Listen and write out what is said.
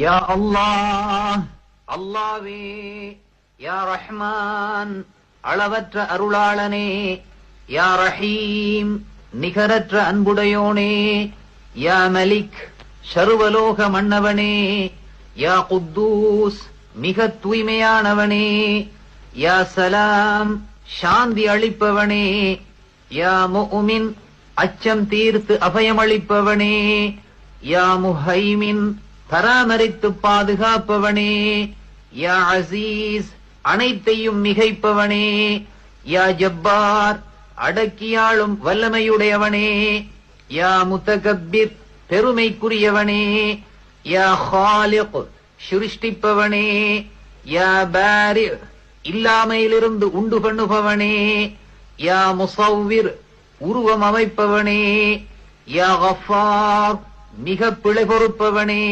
யா அல்லாஹ், அல்லாவே. யா ரஹ்மான், அளவற்ற அருளாளனே. யா ரஹீம், நிகரற்ற அன்புடையோனே. யா மலிக், சர்வலோக மன்னவனே. யா குத்தூஸ், மிக தூய்மையானவனே. யா சலாம், சாந்தி அளிப்பவனே. யா முஃமின், அச்சம் தீர்த்து அபயமளிப்பவனே. யா முஹைமின், பராமரித்து பாதுகாப்பவனே. யா அசீஸ், அனைத்தையும் மிகைப்பவனே. யா ஜப்பார், அடக்கியாளும் வல்லமையுடையவனே. யா முத்தகப்பிர், பெருமைக்குரியவனே. யா ஹாலிக், சிருஷ்டிப்பவனே. யா பாரி, இல்லாமையிலிருந்து உண்டு பண்ணுபவனே. யா முஸவ்விர், உருவம் அமைப்பவனே. யா கஃபார், மிக பிழை பொறுப்பவனே.